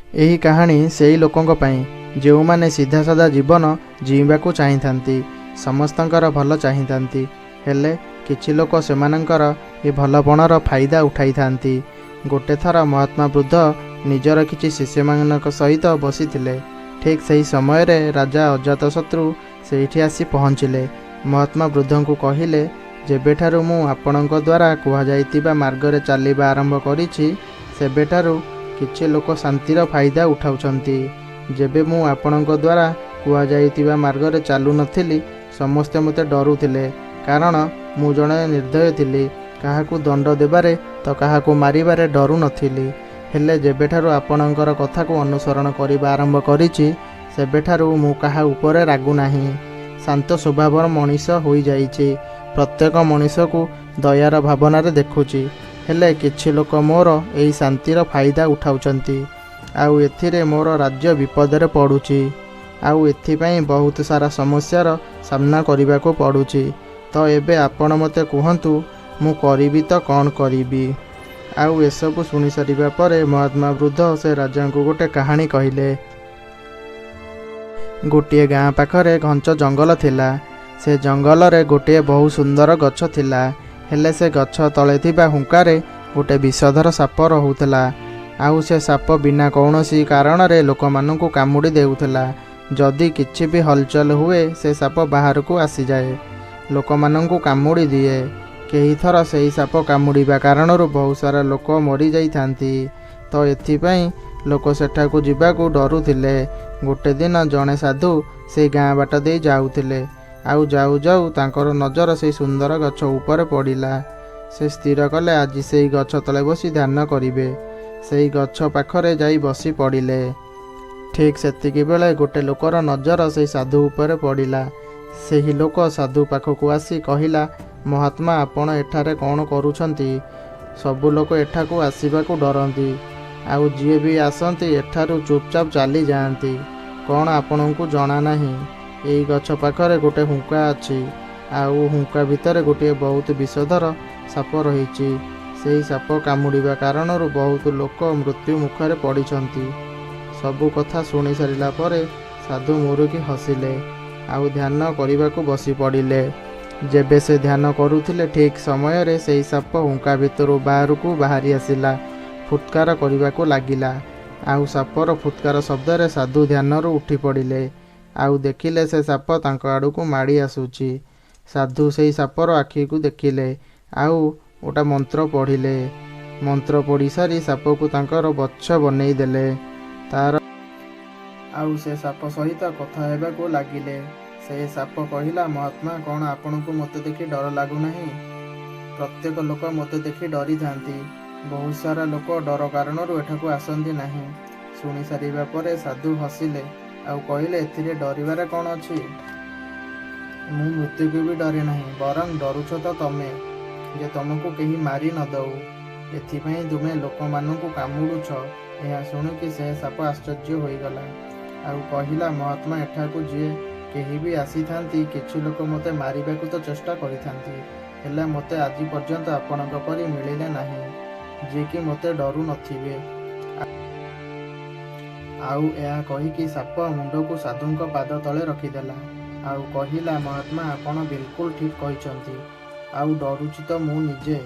ଏହି କାହାଣୀ ସେହି ଲୋକଙ୍କ ପାଇଁ ଯେଉଁମାନେ ସିଧାସାଧା ଜୀବନ ଜୀଇବାକୁ ଚାହିଁଥାନ୍ତି, ସମସ୍ତଙ୍କର ଭଲ ଚାହିଁଥାନ୍ତି, ହେଲେ କିଛି ଲୋକ ସେମାନଙ୍କର ଏ ଭଲପଣର ଫାଇଦା ଉଠାଇଥାନ୍ତି। ଗୋଟେ ଥର ମହାତ୍ମା ବୃଦ୍ଧ ନିଜର କିଛି ଶିଷ୍ୟମାନଙ୍କ ସହିତ ବସିଥିଲେ। ଠିକ୍ ସେହି ସମୟରେ ରାଜା ଅଜାତଶତ୍ରୁ ସେଇଠି ଆସି ପହଞ୍ଚିଲେ। ମହାତ୍ମା ବୃଦ୍ଧଙ୍କୁ କହିଲେ, ଯେବେଠାରୁ ମୁଁ ଆପଣଙ୍କ ଦ୍ୱାରା କୁହାଯାଇଥିବା ମାର୍ଗରେ ଚାଲିବା ଆରମ୍ଭ କରିଛି, ସେବେଠାରୁ କିଛି ଲୋକ ଶାନ୍ତିର ଫାଇଦା ଉଠାଉଛନ୍ତି। ଯେବେ ମୁଁ ଆପଣଙ୍କ ଦ୍ୱାରା କୁହାଯାଇଥିବା ମାର୍ଗରେ ଚାଲୁନଥିଲି, ସମସ୍ତେ ମୋତେ ଡରୁଥିଲେ, କାରଣ ମୁଁ ଜଣେ ନିର୍ଦ୍ଦୟ ଥିଲି। କାହାକୁ ଦଣ୍ଡ ଦେବାରେ ତ କାହାକୁ ମାରିବାରେ ଡରୁ ନଥିଲି। ହେଲେ ଯେବେଠାରୁ ଆପଣଙ୍କର କଥାକୁ ଅନୁସରଣ କରିବା ଆରମ୍ଭ କରିଛି, ସେବେଠାରୁ ମୁଁ କାହା ଉପରେ ରାଗୁନାହିଁ। ଶାନ୍ତ ସ୍ୱଭାବର ମଣିଷ ହୋଇଯାଇଛି। ପ୍ରତ୍ୟେକ ମଣିଷକୁ ଦୟାର ଭାବନାରେ ଦେଖୁଛି। ହେଲେ କିଛି ଲୋକ ମୋର ଏହି ଶାନ୍ତିର ଫାଇଦା ଉଠାଉଛନ୍ତି, ଆଉ ଏଥିରେ ମୋର ରାଜ୍ୟ ବିପଦରେ ପଡ଼ୁଛି। ଆଉ ଏଥିପାଇଁ ବହୁତ ସାରା ସମସ୍ୟାର ସାମ୍ନା କରିବାକୁ ପଡ଼ୁଛି। ତ ଏବେ ଆପଣ ମୋତେ କୁହନ୍ତୁ, ମୁଁ କରିବି ତ କ'ଣ କରିବି? ଆଉ ଏସବୁ ଶୁଣିସାରିବା ପରେ ମହାତ୍ମା ବୃଦ୍ଧ ସେ ରାଜାଙ୍କୁ ଗୋଟେ କାହାଣୀ କହିଲେ। ଗୋଟିଏ ଗାଁ ପାଖରେ ଘଞ୍ଚ ଜଙ୍ଗଲ ଥିଲା। ସେ ଜଙ୍ଗଲରେ ଗୋଟିଏ ବହୁ ସୁନ୍ଦର ଗଛ ଥିଲା। ହେଲେ ସେ ଗଛ ତଳେ ଥିବା ହୁଙ୍କାରେ ଗୋଟେ ବିଷଧର ସାପ ରହୁଥିଲା। ଆଉ ସେ ସାପ ବିନା କୌଣସି କାରଣରେ ଲୋକମାନଙ୍କୁ କାମୁଡ଼ି ଦେଉଥିଲା। ଯଦି କିଛି ବି ହଲଚଲ ହୁଏ, ସେ ସାପ ବାହାରକୁ ଆସିଯାଏ, ଲୋକମାନଙ୍କୁ କାମୁଡ଼ି ଦିଏ। କେହି ଥର ସେହି ସାପ କାମୁଡ଼ିବା କାରଣରୁ ବହୁ ସାରା ଲୋକ ମରିଯାଇଥାନ୍ତି। ତ ଏଥିପାଇଁ ଲୋକ ସେଠାକୁ ଯିବାକୁ ଡରୁଥିଲେ। ଗୋଟେ ଦିନ ଜଣେ ସାଧୁ ସେଇ ଗାଁ ବାଟ ଦେଇ ଯାଉଥିଲେ। ଆଉ ଯାଉ ଯାଉ ତାଙ୍କର ନଜର ସେଇ ସୁନ୍ଦର ଗଛ ଉପରେ ପଡ଼ିଲା। ସେ ସ୍ଥିର କଲେ ଆଜି ସେଇ ଗଛ ତଳେ ବସି ଧ୍ୟାନ କରିବେ। ସେଇ ଗଛ ପାଖରେ ଯାଇ ବସି ପଡ଼ିଲେ। ଠିକ୍ ସେତିକି ବେଳେ ଗୋଟେ ଲୋକର ନଜର ସେଇ ସାଧୁ ଉପରେ ପଡ଼ିଲା। ସେହି ଲୋକ ସାଧୁ ପାଖକୁ ଆସି କହିଲା, ମହାତ୍ମା, ଆପଣ ଏଠାରେ କ'ଣ କରୁଛନ୍ତି? ସବୁ ଲୋକ ଏଠାକୁ ଆସିବାକୁ ଡରନ୍ତି, ଆଉ ଯିଏ ବି ଆସନ୍ତି ଏଠାରୁ ଚୁପଚାପ ଚାଲିଯାଆନ୍ତି। କ'ଣ ଆପଣଙ୍କୁ ଜଣା ନାହିଁ? ଏଇ ଗଛ ପାଖରେ ଗୋଟେ ହୁଙ୍କା ଅଛି, ଆଉ ହୁଙ୍କା ଭିତରେ ଗୋଟିଏ ବହୁତ ବିଷଧର ସାପ ରହିଛି। ସେହି ସାପ କାମୁଡ଼ିବା କାରଣରୁ ବହୁତ ଲୋକ ମୃତ୍ୟୁ ମୁଖରେ ପଡ଼ିଛନ୍ତି। ସବୁ କଥା ଶୁଣି ସାରିଲା ପରେ ସାଧୁ ମୁରୁକି ହସିଲେ, ଆଉ ଧ୍ୟାନ କରିବାକୁ ବସି ପଡ଼ିଲେ। ଯେବେ ସେ ଧ୍ୟାନ କରୁଥିଲେ, ଠିକ୍ ସମୟରେ ସେହି ସାପ ହୁଙ୍କା ଭିତରୁ ବାହାରକୁ ବାହାରି ଆସିଲା, ଫୁତ୍କାର କରିବାକୁ ଲାଗିଲା। ଆଉ ସାପର ଫୁତ୍କାର ଶବ୍ଦରେ ସାଧୁ ଧ୍ୟାନରୁ ଉଠି ପଡ଼ିଲେ, ଆଉ ଦେଖିଲେ ସେ ସାପ ତାଙ୍କ ଆଡ଼କୁ ମାଡ଼ି ଆସୁଛି। ସାଧୁ ସେହି ସାପର ଆଖିକୁ ଦେଖିଲେ, ଆଉ ଗୋଟେ ମନ୍ତ୍ର ପଢ଼ିଲେ। ମନ୍ତ୍ର ପଢ଼ି ସାରି ସାପକୁ ତାଙ୍କର ବତ୍ସ ବନେଇ ଦେଲେ। ଆଉ ସେ ସାପ ସହିତ କଥା ହେବାକୁ ଲାଗିଲେ। ସେ ସାପ କହିଲା, ମହାତ୍ମା, କ'ଣ ଆପଣଙ୍କୁ ମୋତେ ଦେଖି ଡର ଲାଗୁନାହିଁ? ପ୍ରତ୍ୟେକ ଲୋକ ମୋତେ ଦେଖି ଡରିଥାନ୍ତି। ବହୁତ ସାରା ଲୋକ ଡର କାରଣରୁ ଏଠାକୁ ଆସନ୍ତି ନାହିଁ। ଶୁଣି ସାରିବା ପରେ ସାଧୁ ହସିଲେ, ଆଉ କହିଲେ, ଏଥିରେ ଡରିବାରେ କ'ଣ ଅଛି? ମୁଁ ମୃତ୍ୟୁକୁ ବି ଡରେ ନାହିଁ, ବରଂ ଡରୁଛ ତ ତମେ, ଯେ ତମକୁ କେହି ମାରି ନ ଦଉ। ଏଥିପାଇଁ ତୁମେ ଲୋକମାନଙ୍କୁ କାମୁଡ଼ୁଛ। ଏହା ଶୁଣିକି ସେ ସାପ ଆଶ୍ଚର୍ଯ୍ୟ ହୋଇଗଲା, ଆଉ କହିଲା, ମହାତ୍ମା, ଏଠାକୁ ଯିଏ କେହି ବି ଆସିଥାନ୍ତି, କିଛି ଲୋକ ମୋତେ ମାରିବାକୁ ତ ଚେଷ୍ଟା କରିଥାନ୍ତି, ହେଲେ ମୋତେ ଆଜି ପର୍ଯ୍ୟନ୍ତ ଆପଣଙ୍କ ପରି ମିଳିଲେ ନାହିଁ, ଯିଏକି ମୋତେ ଡରୁ ନଥିବେ। ଆଉ ଏହା କହିକି ସାପ ମୁଣ୍ଡକୁ ସାଧୁଙ୍କ ପାଦ ତଳେ ରଖିଦେଲା, ଆଉ କହିଲା, ମହାତ୍ମା, ଆପଣ ବିଲକୁଲ ଠିକ୍ କହିଛନ୍ତି। ଆଉ ଡରୁଛି ତ ମୁଁ ନିଜେ,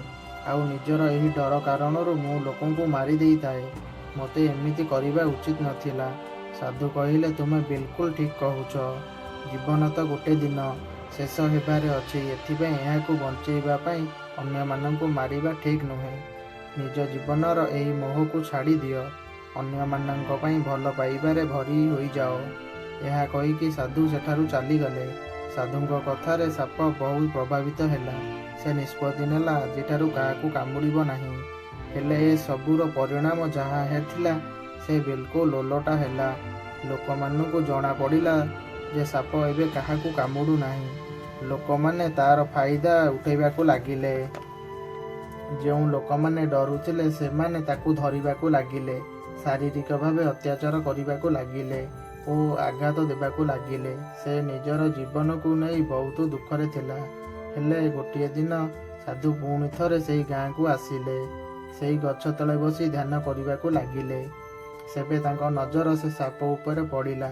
ଆଉ ନିଜର ଏହି ଡର କାରଣରୁ ମୁଁ ଲୋକଙ୍କୁ ମାରି ଦେଇଥାଏ। ମୋତେ ଏମିତି କରିବା ଉଚିତ ନଥିଲା। ସାଧୁ କହିଲେ, ତୁମେ ବିଲକୁଲ ଠିକ୍ କହୁଛ। ଜୀବନ ତ ଗୋଟେ ଦିନ ଶେଷ ହେବାରେ ଅଛି। ଏଥିପାଇଁ ଏହାକୁ ବଞ୍ଚେଇବା ପାଇଁ ଅନ୍ୟମାନଙ୍କୁ ମାରିବା ଠିକ୍ ନୁହେଁ। ନିଜ ଜୀବନର ଏହି ମୋହକୁ ଛାଡ଼ି ଦିଅ। ଅନ୍ୟମାନଙ୍କ ପାଇଁ ଭଲ ପାଇବାରେ ଭରି ହୋଇଯାଅ। ଏହା କହିକି ସାଧୁ ସେଠାରୁ ଚାଲିଗଲେ। ସାଧୁଙ୍କ କଥାରେ ସାପ ବହୁତ ପ୍ରଭାବିତ ହେଲା। ସେ ନିଷ୍ପତ୍ତି ନେଲା, ଆଜିଠାରୁ କାହାକୁ କାମୁଡ଼ିବ ନାହିଁ। ହେଲେ ଏ ସବୁର ପରିଣାମ ଯାହା ଥିଲା, ସେ ବିଲକୁଲ ଓଲଟା ହେଲା। ଲୋକମାନଙ୍କୁ ଜଣାପଡ଼ିଲା ଯେ ସାପ ଏବେ କାହାକୁ କାମୁଡ଼ୁ ନାହିଁ। ଲୋକମାନେ ତାର ଫାଇଦା ଉଠାଇବାକୁ ଲାଗିଲେ। ଯେଉଁ ଲୋକମାନେ ଡରୁଥିଲେ, ସେମାନେ ତାକୁ ଧରିବାକୁ ଲାଗିଲେ, ଶାରୀରିକ ଭାବେ ଅତ୍ୟାଚାର କରିବାକୁ ଲାଗିଲେ ଓ ଆଘାତ ଦେବାକୁ ଲାଗିଲେ। ସେ ନିଜର ଜୀବନକୁ ନେଇ ବହୁତ ଦୁଃଖରେ ଥିଲା। ହେଲେ ଗୋଟିଏ ଦିନ ସାଧୁ ପୁଣି ଥରେ ସେହି ଗାଁକୁ ଆସିଲେ। ସେହି ଗଛ ତଳେ ବସି ଧ୍ୟାନ କରିବାକୁ ଲାଗିଲେ। ସେବେ ତାଙ୍କ ନଜର ସେ ସାପ ଉପରେ ପଡ଼ିଲା।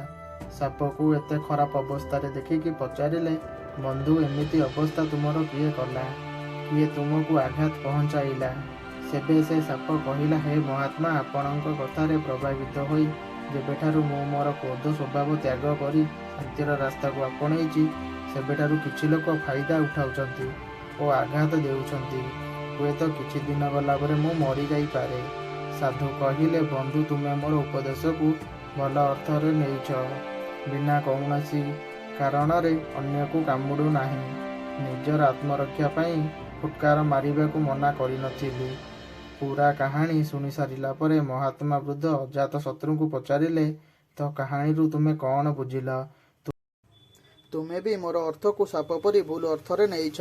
ସାପକୁ ଏତେ ଖରାପ ଅବସ୍ଥାରେ ଦେଖିକି ପଚାରିଲେ, ବନ୍ଧୁ, ଏମିତି ଅବସ୍ଥା ତୁମର କିଏ କଲା? କିଏ ତୁମକୁ ଆଘାତ ପହଞ୍ଚାଇଲା? ସେବେ ସେ ସାପ କହିଲା, ହେ ମହାତ୍ମା, ଆପଣଙ୍କ କଥାରେ ପ୍ରଭାବିତ ହୋଇ ଯେବେଠାରୁ ମୁଁ ମୋର କ୍ରୋଧ ସ୍ୱଭାବ ତ୍ୟାଗ କରି ଶାନ୍ତିର ରାସ୍ତାକୁ ଆପଣେଇଛି, ସେବେଠାରୁ କିଛି ଲୋକ ଫାଇଦା ଉଠାଉଛନ୍ତି ଓ ଆଘାତ ଦେଉଛନ୍ତି। ହୁଏତ କିଛି ଦିନ ଗଲା ପରେ ମୁଁ ମରିଯାଇପାରେ। ସାଧୁ କହିଲେ, ବନ୍ଧୁ, ତୁମେ ମୋର ଉପଦେଶକୁ ଭଲ ଅର୍ଥରେ ନେଇଛ। ବିନା କୌଣସି କାରଣରେ ଅନ୍ୟକୁ କାମୁଡ଼ୁ ନାହିଁ। ନିଜର ଆତ୍ମରକ୍ଷା ପାଇଁ ଫୁଟକାର ମାରିବାକୁ ମନା କରିନଥିଲି। ପୂରା କାହାଣୀ ଶୁଣିସାରିଲା ପରେ ମହାତ୍ମା ବୃଦ୍ଧ ଅଜାତଶତ୍ରୁଙ୍କୁ ପଚାରିଲେ, ତ କାହାଣୀରୁ ତୁମେ କ'ଣ ବୁଝିଲ? ତୁମେ ବି ମୋର ଅର୍ଥକୁ ସାପ ପରି ଭୁଲ ଅର୍ଥରେ ନେଇଛ।